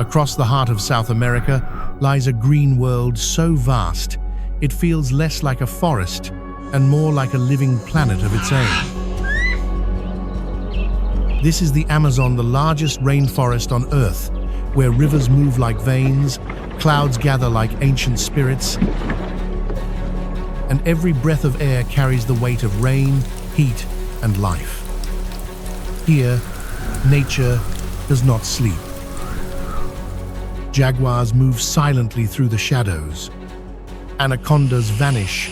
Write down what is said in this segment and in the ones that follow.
Across the heart of South America lies a green world so vast, it feels less like a forest and more like a living planet of its own. This is the Amazon, the largest rainforest on Earth, where rivers move like veins, clouds gather like ancient spirits, and every breath of air carries the weight of rain, heat, and life. Here, nature does not sleep. Jaguars move silently through the shadows. Anacondas vanish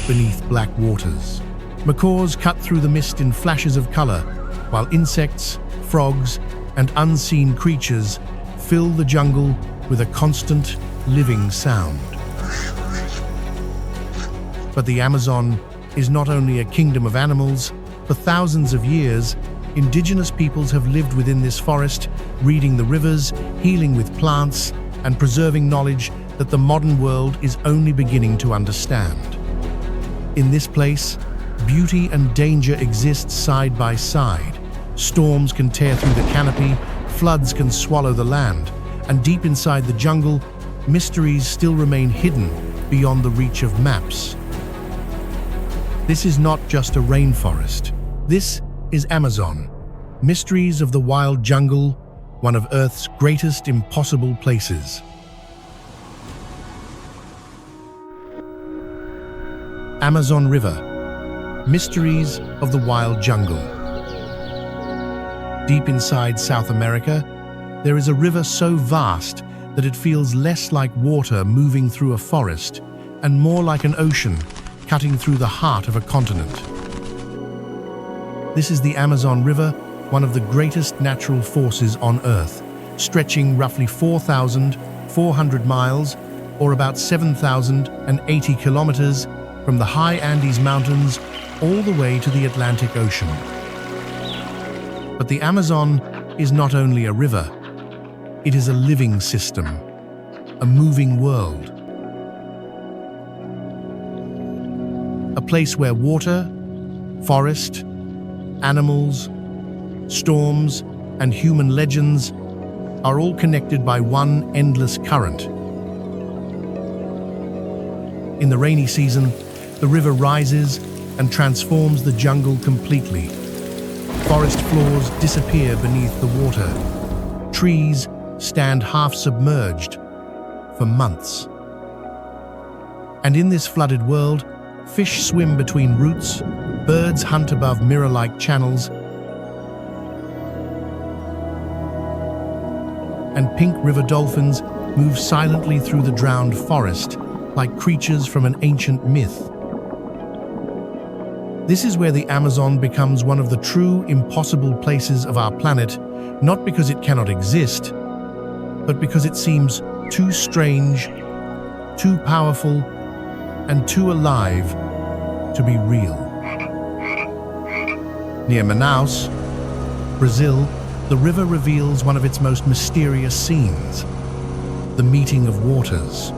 beneath black waters. Macaws cut through the mist in flashes of color, while insects, frogs, and unseen creatures fill the jungle with a constant, living sound. But the Amazon is not only a kingdom of animals. For thousands of years, indigenous peoples have lived within this forest, reading the rivers, healing with plants, and preserving knowledge that the modern world is only beginning to understand. In this place, beauty and danger exist side by side. Storms can tear through the canopy, floods can swallow the land, and deep inside the jungle, mysteries still remain hidden beyond the reach of maps. This is not just a rainforest. This is Amazon, mysteries of the wild jungle, one of Earth's greatest impossible places. Amazon River, mysteries of the wild jungle. Deep inside South America, there is a river so vast that it feels less like water moving through a forest and more like an ocean cutting through the heart of a continent. This is the Amazon River, one of the greatest natural forces on Earth, stretching roughly 4,400 miles, or about 7,080 kilometers, from the high Andes Mountains all the way to the Atlantic Ocean. But the Amazon is not only a river, it is a living system, a moving world. A place where water, forest, animals, storms, and human legends are all connected by one endless current. In the rainy season, the river rises and transforms the jungle completely. Forest floors disappear beneath the water. Trees stand half submerged for months. And in this flooded world, fish swim between roots, birds hunt above mirror-like channels, and pink river dolphins move silently through the drowned forest like creatures from an ancient myth. This is where the Amazon becomes one of the true impossible places of our planet, not because it cannot exist, but because it seems too strange, too powerful, and too alive to be real. Near Manaus, Brazil, the river reveals one of its most mysterious scenes, the meeting of waters.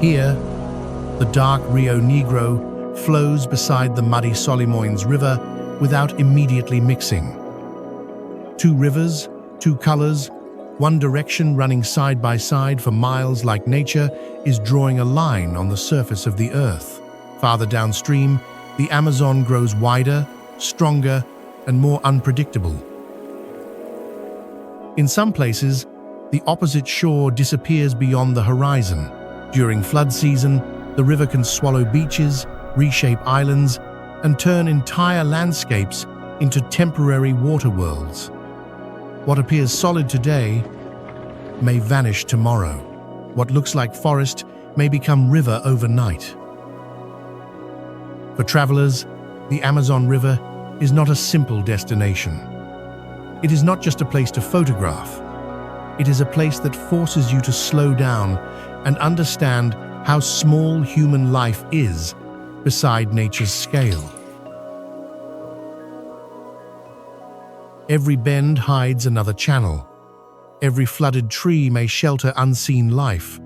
Here, the dark Rio Negro flows beside the muddy Solimões River without immediately mixing. Two rivers, two colors, one direction running side by side for miles like nature is drawing a line on the surface of the earth. Farther downstream, the Amazon grows wider, stronger, and more unpredictable. In some places, the opposite shore disappears beyond the horizon. During flood season, the river can swallow beaches, reshape islands, and turn entire landscapes into temporary water worlds. What appears solid today may vanish tomorrow. What looks like forest may become river overnight. For travelers, the Amazon River is not a simple destination. It is not just a place to photograph. It is a place that forces you to slow down and understand how small human life is beside nature's scale. Every bend hides another channel. Every flooded tree may shelter unseen life.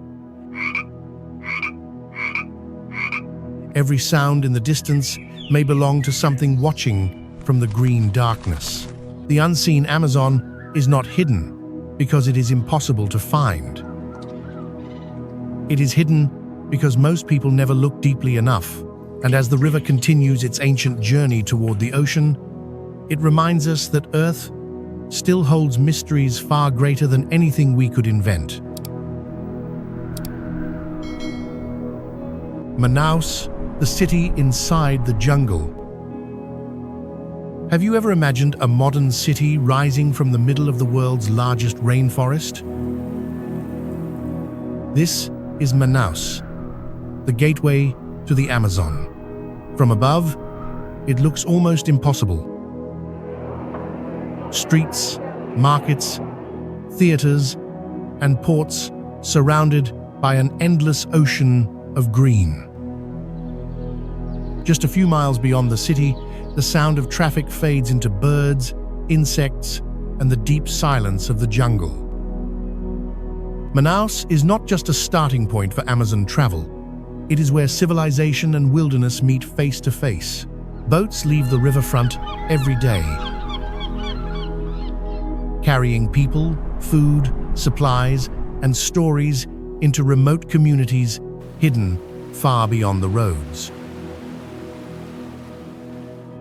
Every sound in the distance may belong to something watching from the green darkness. The unseen Amazon is not hidden. because it is impossible to find. It is hidden because most people never look deeply enough, and as the river continues its ancient journey toward the ocean, it reminds us that Earth still holds mysteries far greater than anything we could invent. Manaus, the city inside the jungle. Have you ever imagined a modern city rising from the middle of the world's largest rainforest? This is Manaus, the gateway to the Amazon. From above, it looks almost impossible. Streets, markets, theaters, and ports surrounded by an endless ocean of green. Just a few miles beyond the city, the sound of traffic fades into birds, insects, and the deep silence of the jungle. Manaus is not just a starting point for Amazon travel. It is where civilization and wilderness meet face to face. Boats leave the riverfront every day, carrying people, food, supplies, and stories into remote communities hidden far beyond the roads.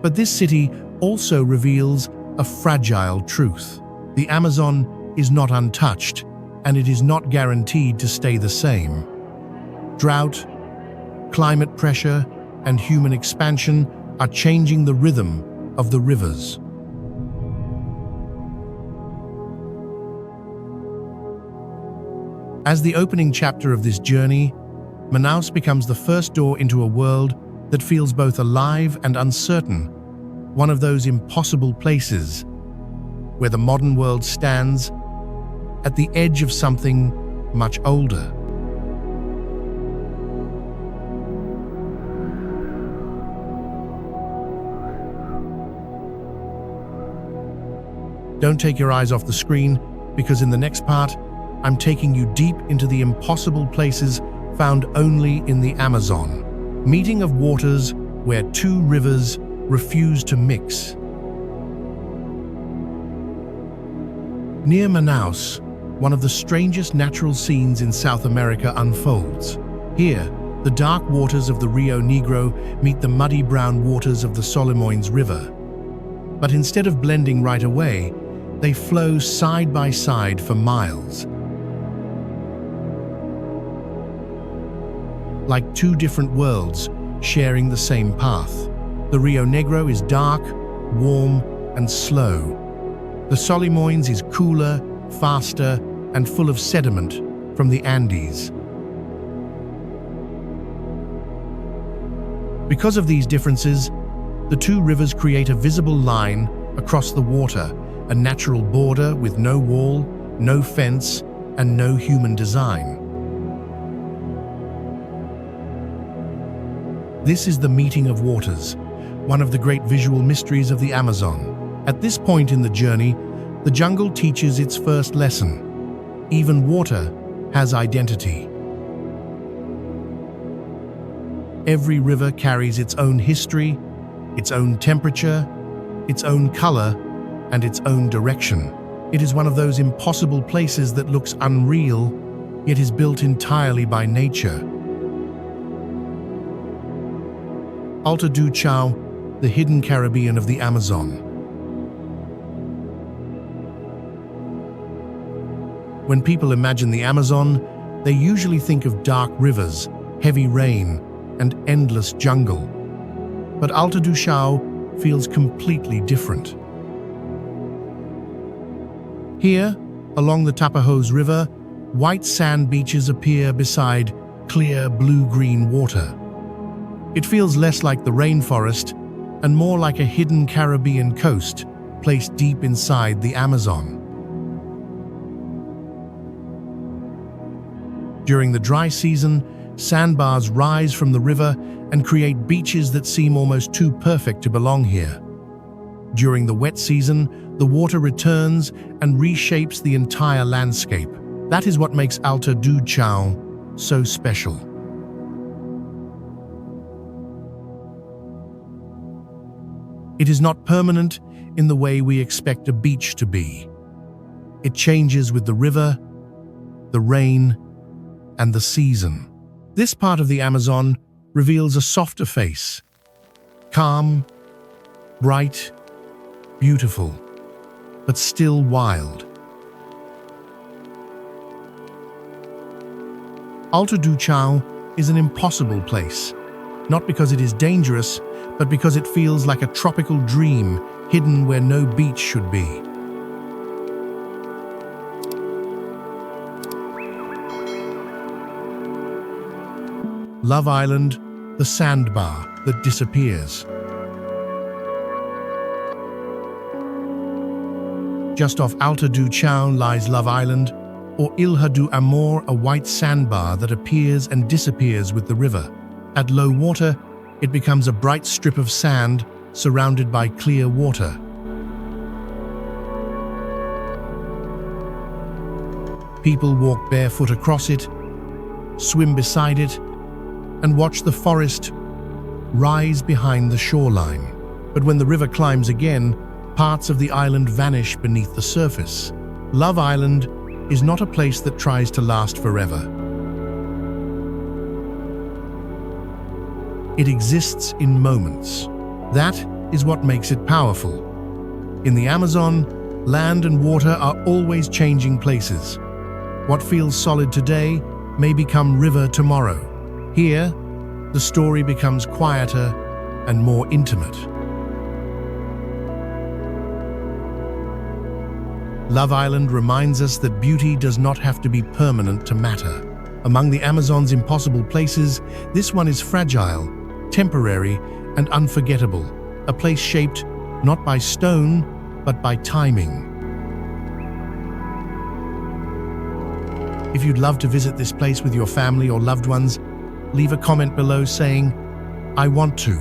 But this city also reveals a fragile truth. The Amazon is not untouched, and it is not guaranteed to stay the same. Drought, climate pressure, and human expansion are changing the rhythm of the rivers. As the opening chapter of this journey, Manaus becomes the first door into a world that feels both alive and uncertain, one of those impossible places where the modern world stands at the edge of something much older. Don't take your eyes off the screen, because in the next part, I'm taking you deep into the impossible places found only in the Amazon, meeting of waters where two rivers refuse to mix. Near Manaus, one of the strangest natural scenes in South America unfolds. Here, the dark waters of the Rio Negro meet the muddy brown waters of the Solimões River. But instead of blending right away, they flow side by side for miles. Like two different worlds sharing the same path. The Rio Negro is dark, warm, and slow. The Solimões is cooler, faster, and full of sediment from the Andes. Because of these differences, the two rivers create a visible line across the water, a natural border with no wall, no fence, and no human design. This is the meeting of waters, one of the great visual mysteries of the Amazon. At this point in the journey, the jungle teaches its first lesson. Even water has identity. Every river carries its own history, its own temperature, its own color, and its own direction. It is one of those impossible places that looks unreal, yet is built entirely by nature. Alto do Chão, the hidden Caribbean of the Amazon. When people imagine the Amazon, they usually think of dark rivers, heavy rain, and endless jungle. But Alto do Chão feels completely different. Here, along the Tapajós River, white sand beaches appear beside clear blue-green water. It feels less like the rainforest and more like a hidden Caribbean coast placed deep inside the Amazon. During the dry season, sandbars rise from the river and create beaches that seem almost too perfect to belong here. During the wet season, the water returns and reshapes the entire landscape. That is what makes Alto do Chão so special. It is not permanent in the way we expect a beach to be. It changes with the river, the rain, and the season. This part of the Amazon reveals a softer face. Calm, bright, beautiful, but still wild. Alto do Chão is an impossible place, not because it is dangerous, but because it feels like a tropical dream hidden where no beach should be. Love Island, the sandbar that disappears. Just off Alto do Chão lies Love Island, or Ilha do Amor, a white sandbar that appears and disappears with the river. At low water, it becomes a bright strip of sand surrounded by clear water. People walk barefoot across it, swim beside it, and watch the forest rise behind the shoreline. But when the river climbs again, parts of the island vanish beneath the surface. Love Island is not a place that tries to last forever. It exists in moments. That is what makes it powerful. In the Amazon, land and water are always changing places. What feels solid today may become river tomorrow. Here, the story becomes quieter and more intimate. Love Island reminds us that beauty does not have to be permanent to matter. Among the Amazon's impossible places, this one is fragile, temporary, and unforgettable, a place shaped not by stone, but by timing. If you'd love to visit this place with your family or loved ones, leave a comment below saying, "I want to."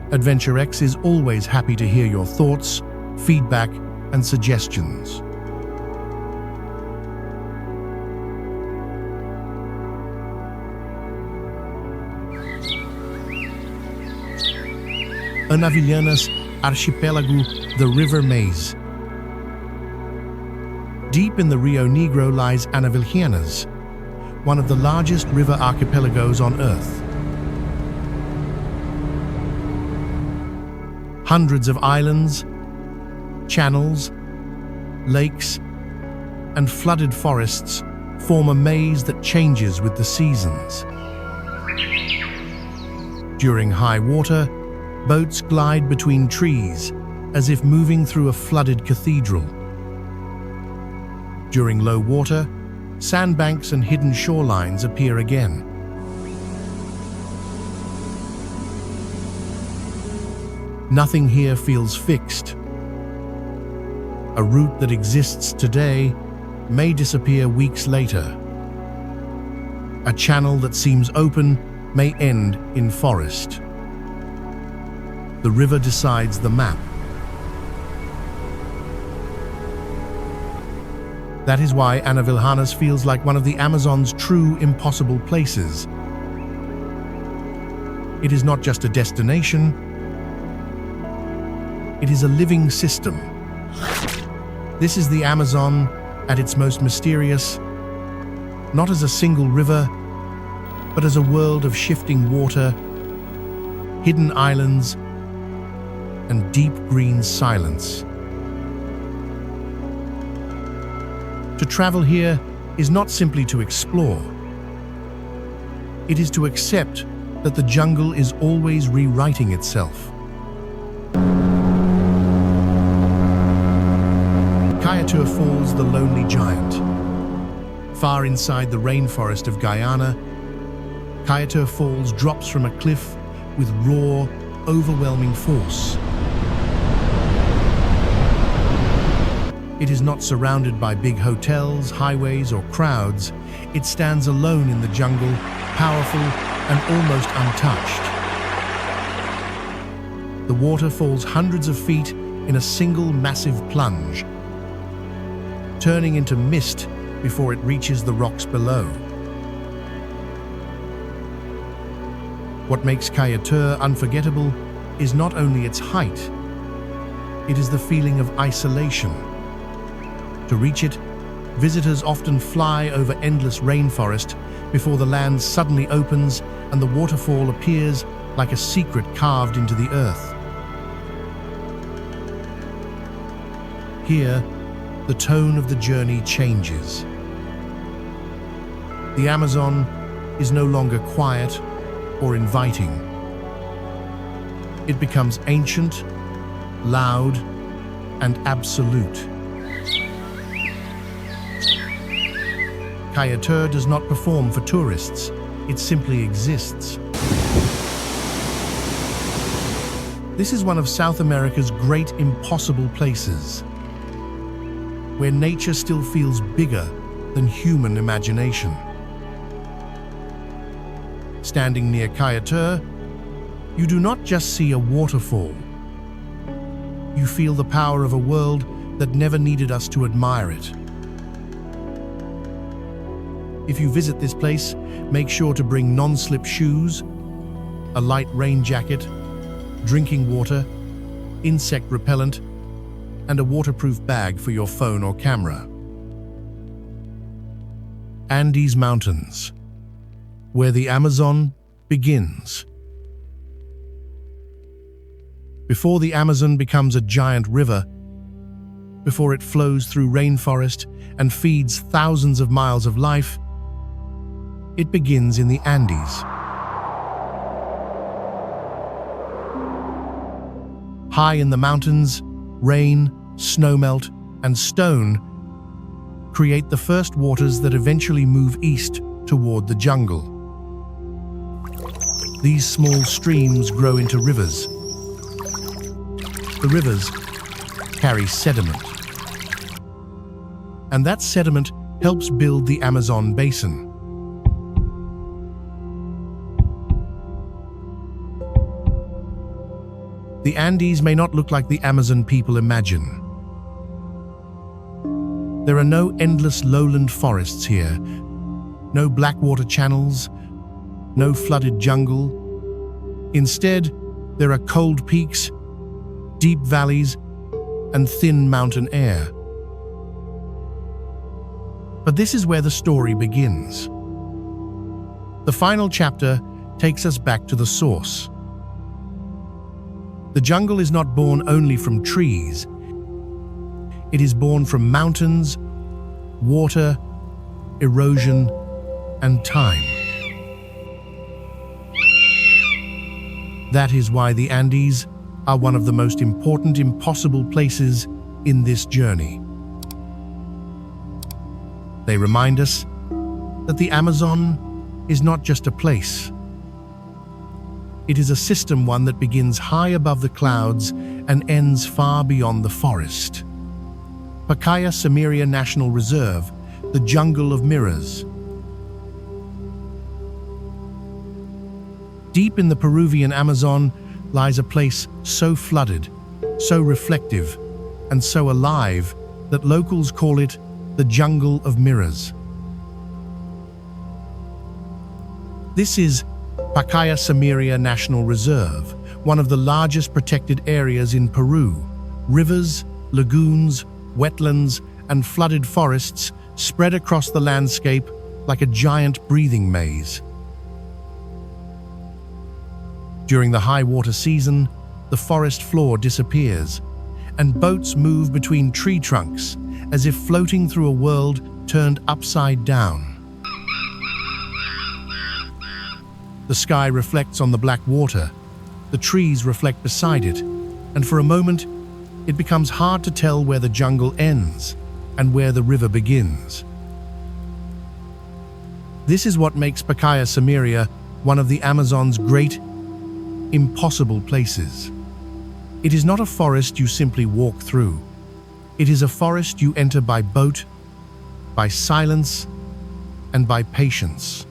Aventurex is always happy to hear your thoughts, feedback, and suggestions. Anavilhanas Archipelago, the river maze. Deep in the Rio Negro lies Anavilhanas, one of the largest river archipelagos on Earth. Hundreds of islands, channels, lakes, and flooded forests form a maze that changes with the seasons. During high water, boats glide between trees as if moving through a flooded cathedral. During low water, sandbanks and hidden shorelines appear again. Nothing here feels fixed. A route that exists today may disappear weeks later. A channel that seems open may end in forest. The river decides the map. That is why Anavilhanas feels like one of the Amazon's true impossible places. It is not just a destination, it is a living system. This is the Amazon at its most mysterious, not as a single river, but as a world of shifting water, hidden islands, and deep green silence. To travel here is not simply to explore. It is to accept that the jungle is always rewriting itself. Kaieteur Falls, the lonely giant. Far inside the rainforest of Guyana, Kaieteur Falls drops from a cliff with raw, overwhelming force. It is not surrounded by big hotels, highways, or crowds. It stands alone in the jungle, powerful and almost untouched. The water falls hundreds of feet in a single massive plunge, turning into mist before it reaches the rocks below. What makes Kaieteur unforgettable is not only its height, it is the feeling of isolation. To reach it, Visitors often fly over endless rainforest before the land suddenly opens and the waterfall appears like a secret carved into the earth. Here, the tone of the journey changes. The Amazon is no longer quiet or inviting. It becomes ancient, loud, and absolute. Kaieteur does not perform for tourists, it simply exists. This is one of South America's great impossible places, where nature still feels bigger than human imagination. Standing near Kaieteur, you do not just see a waterfall. You feel the power of a world that never needed us to admire it. If you visit this place, make sure to bring non-slip shoes, a light rain jacket, drinking water, insect repellent, and a waterproof bag for your phone or camera. Andes Mountains, where the Amazon begins. Before the Amazon becomes a giant river, before it flows through rainforest and feeds thousands of miles of life, it begins in the Andes. High in the mountains, rain, snowmelt, and stone create the first waters that eventually move east toward the jungle. These small streams grow into rivers. The rivers carry sediment, and that sediment helps build the Amazon basin. The Andes may not look like the Amazon people imagine. There are no endless lowland forests here, no blackwater channels, no flooded jungle. Instead, there are cold peaks, deep valleys, and thin mountain air. But this is where the story begins. The final chapter takes us back to the source. The jungle is not born only from trees. It is born from mountains, water, erosion, and time. That is why the Andes are one of the most important impossible places in this journey. They remind us that the Amazon is not just a place. It is a system, one that begins high above the clouds and ends far beyond the forest. Pacaya-Samiria National Reserve, the jungle of mirrors. Deep in the Peruvian Amazon lies a place so flooded, so reflective, and so alive that locals call it the Jungle of Mirrors. This is Pacaya-Samiria National Reserve, one of the largest protected areas in Peru. Rivers, lagoons, wetlands, and flooded forests spread across the landscape like a giant breathing maze. During the high water season, the forest floor disappears, and boats move between tree trunks as if floating through a world turned upside down. The sky reflects on the black water, the trees reflect beside it, and for a moment, it becomes hard to tell where the jungle ends and where the river begins. This is what makes Pacaya-Samiria one of the Amazon's great, impossible places. It is not a forest you simply walk through. It is a forest you enter by boat, by silence, and by patience.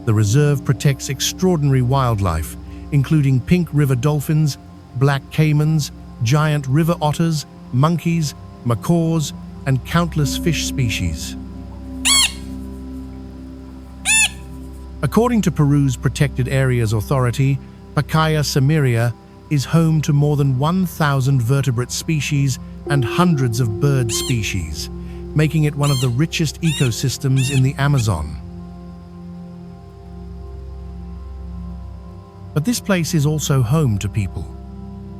The reserve protects extraordinary wildlife, including pink river dolphins, black caimans, giant river otters, monkeys, macaws, and countless fish species. According to Peru's Protected Areas Authority, Pacaya-Samiria is home to more than 1,000 vertebrate species and hundreds of bird species, making it one of the richest ecosystems in the Amazon. But this place is also home to people.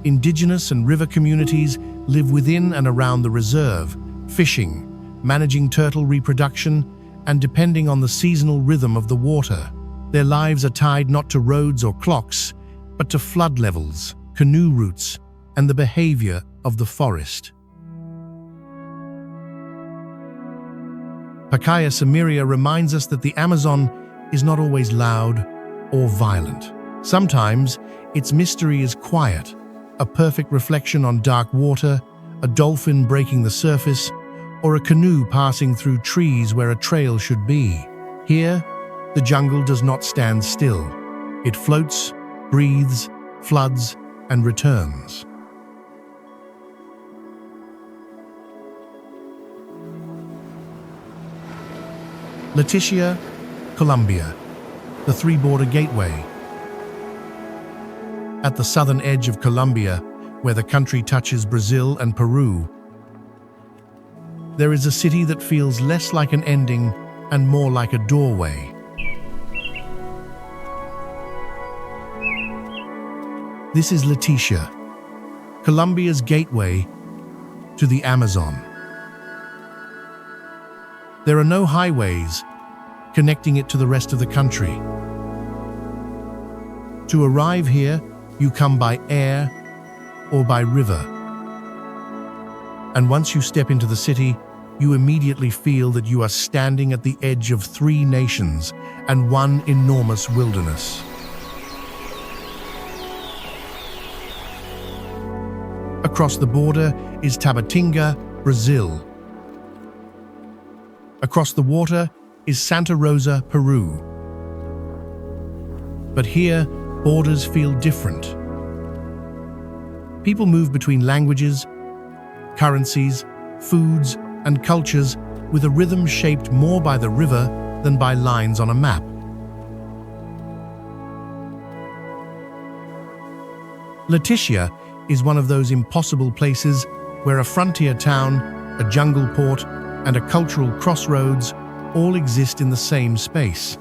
Indigenous and river communities live within and around the reserve, fishing, managing turtle reproduction, and depending on the seasonal rhythm of the water. Their lives are tied not to roads or clocks, but to flood levels, canoe routes, and the behavior of the forest. Pacaya-Samiria reminds us that the Amazon is not always loud or violent. Sometimes, its mystery is quiet, a perfect reflection on dark water, a dolphin breaking the surface, or a canoe passing through trees where a trail should be. Here, the jungle does not stand still. It floats, breathes, floods, and returns. Leticia, Colombia, the three-border gateway. At the southern edge of Colombia, where the country touches Brazil and Peru, there is a city that feels less like an ending and more like a doorway. This is Leticia, Colombia's gateway to the Amazon. There are no highways connecting it to the rest of the country. To arrive here, you come by air or by river. And once you step into the city, you immediately feel that you are standing at the edge of three nations and one enormous wilderness. Across the border is Tabatinga, Brazil. Across the water is Santa Rosa, Peru. But here, borders feel different. People move between languages, currencies, foods, and cultures with a rhythm shaped more by the river than by lines on a map. Leticia is one of those impossible places where a frontier town, a jungle port, and a cultural crossroads all exist in the same space.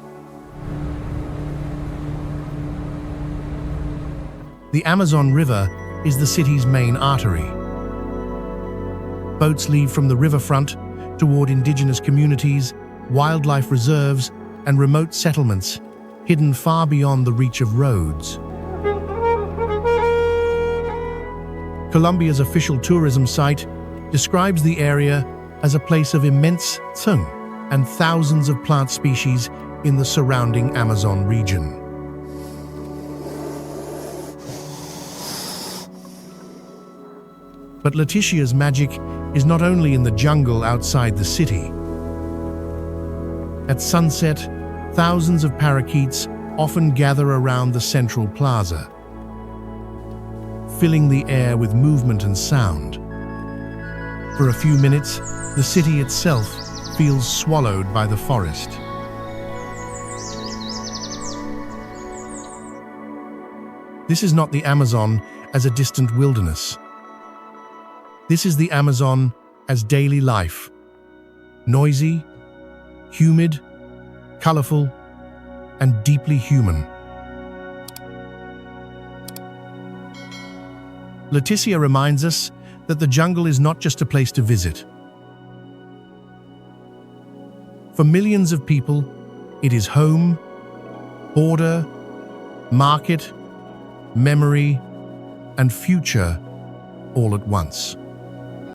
The Amazon River is the city's main artery. Boats leave from the riverfront toward indigenous communities, wildlife reserves, and remote settlements hidden far beyond the reach of roads. Colombia's official tourism site describes the area as a place of immense Chão and thousands of plant species in the surrounding Amazon region. But Leticia's magic is not only in the jungle outside the city. At sunset, thousands of parakeets often gather around the central plaza, filling the air with movement and sound. For a few minutes, the city itself feels swallowed by the forest. This is not the Amazon as a distant wilderness. This is the Amazon as daily life. Noisy, humid, colorful, and deeply human. Leticia reminds us that the jungle is not just a place to visit. For millions of people, it is home, border, market, memory, and future all at once.